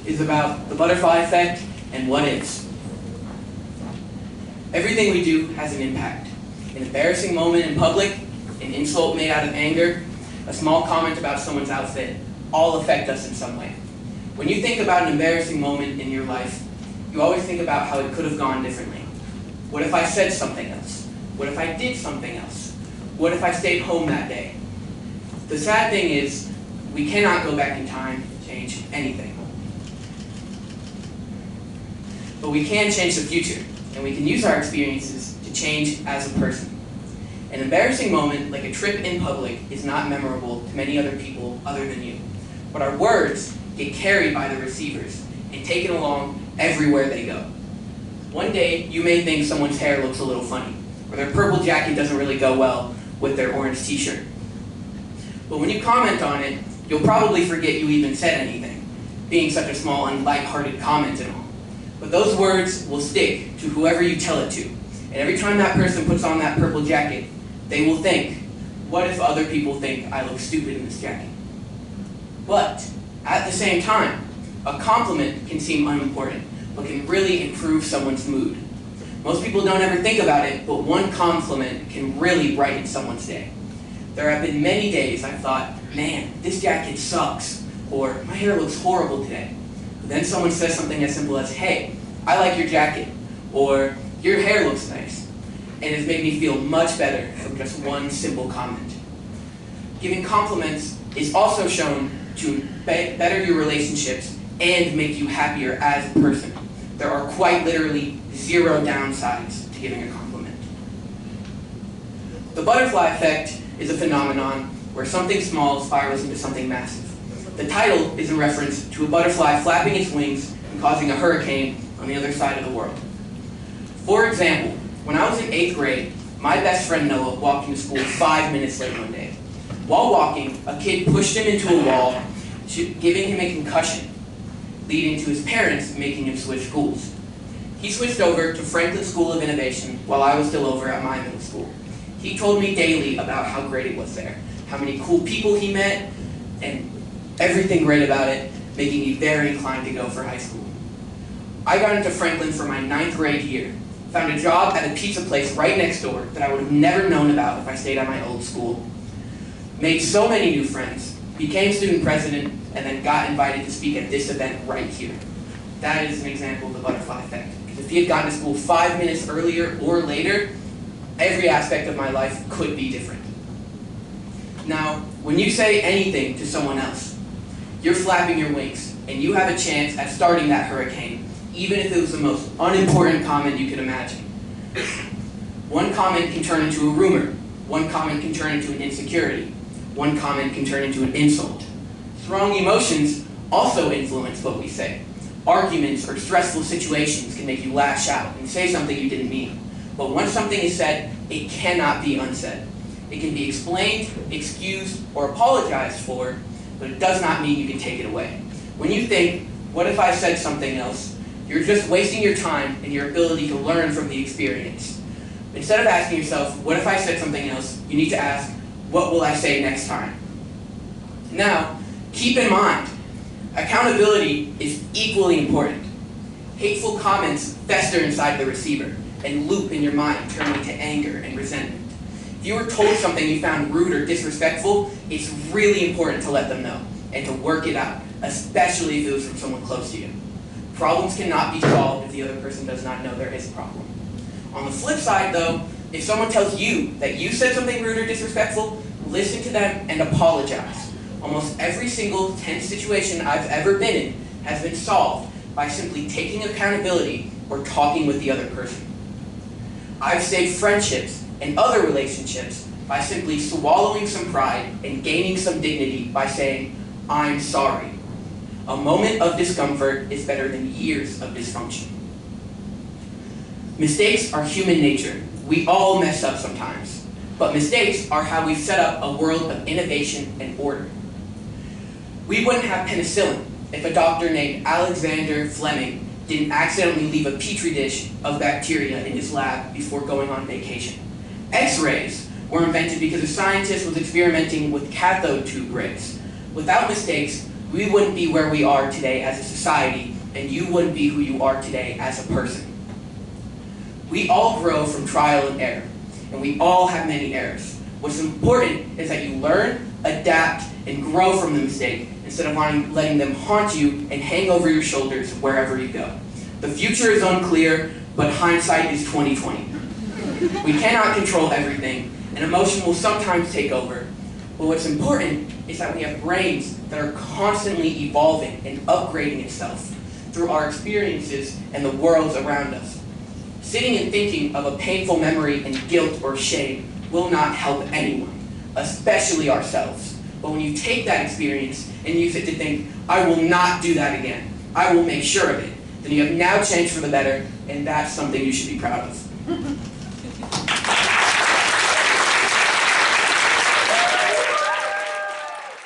is about the butterfly effect and what ifs. Everything we do has an impact. An embarrassing moment in public, an insult made out of anger, a small comment about someone's outfit, all affect us in some way. When you think about an embarrassing moment in your life, you always think about how it could have gone differently. What if I said something else? What if I did something else? What if I stayed home that day? The sad thing is, we cannot go back in time and change anything. But we can change the future, and we can use our experiences to change as a person. An embarrassing moment, like a trip in public, is not memorable to many other people other than you. But our words get carried by the receivers and taken along everywhere they go. One day, you may think someone's hair looks a little funny, or their purple jacket doesn't really go well with their orange t-shirt. But when you comment on it, you'll probably forget you even said anything, being such a small and light-hearted comment and all. But those words will stick to whoever you tell it to. And every time that person puts on that purple jacket, they will think, what if other people think I look stupid in this jacket? But at the same time, a compliment can seem unimportant, but can really improve someone's mood. Most people don't ever think about it, but one compliment can really brighten someone's day. There have been many days I've thought, man, this jacket sucks, or my hair looks horrible today. But then someone says something as simple as, hey, I like your jacket, or your hair looks nice. And it has made me feel much better from just one simple comment. Giving compliments is also shown to better your relationships and make you happier as a person. There are quite literally 0 downsides to giving a compliment. The butterfly effect is a phenomenon where something small spirals into something massive. The title is in reference to a butterfly flapping its wings and causing a hurricane on the other side of the world. For example, when I was in 8th grade, my best friend Noah walked into school 5 minutes late one day. While walking, a kid pushed him into a wall, giving him a concussion, leading to his parents making him switch schools. He switched over to Franklin School of Innovation while I was still over at my middle school. He told me daily about how great it was there, how many cool people he met, and everything great about it, making me very inclined to go for high school. I got into Franklin for my 9th grade year, found a job at a pizza place right next door that I would have never known about if I stayed at my old school, made so many new friends, became student president, and then got invited to speak at this event right here. That is an example of the butterfly effect. Because if he had gotten to school 5 minutes earlier or later, every aspect of my life could be different. Now, when you say anything to someone else, you're flapping your wings, and you have a chance at starting that hurricane, even if it was the most unimportant comment you could imagine. One comment can turn into a rumor. One comment can turn into an insecurity. One comment can turn into an insult. Strong emotions also influence what we say. Arguments or stressful situations can make you lash out and say something you didn't mean. But once something is said, it cannot be unsaid. It can be explained, excused, or apologized for, but it does not mean you can take it away. When you think, what if I said something else? You're just wasting your time and your ability to learn from the experience. Instead of asking yourself, what if I said something else, you need to ask, what will I say next time? Now, keep in mind, accountability is equally important. Hateful comments fester inside the receiver and loop in your mind, turning to anger and resentment. If you were told something you found rude or disrespectful, it's really important to let them know and to work it out, especially if it was from someone close to you. Problems cannot be solved if the other person does not know there is a problem. On the flip side, though, if someone tells you that you said something rude or disrespectful, listen to them and apologize. Almost every single tense situation I've ever been in has been solved by simply taking accountability or talking with the other person. I've saved friendships and other relationships by simply swallowing some pride and gaining some dignity by saying, I'm sorry. A moment of discomfort is better than years of dysfunction. Mistakes are human nature. We all mess up sometimes. But mistakes are how we've set up a world of innovation and order. We wouldn't have penicillin if a doctor named Alexander Fleming didn't accidentally leave a petri dish of bacteria in his lab before going on vacation. X-rays were invented because a scientist was experimenting with cathode tube rays. Without mistakes, we wouldn't be where we are today as a society, and you wouldn't be who you are today as a person. We all grow from trial and error, and we all have many errors. What's important is that you learn, adapt, and grow from the mistake instead of letting them haunt you and hang over your shoulders wherever you go. The future is unclear, but hindsight is 20/20. We cannot control everything, and emotion will sometimes take over. But what's important is that we have brains that are constantly evolving and upgrading itself through our experiences and the worlds around us. Sitting and thinking of a painful memory and guilt or shame will not help anyone, especially ourselves. But when you take that experience and use it to think, I will not do that again, I will make sure of it, then you have now changed for the better, and that's something you should be proud of.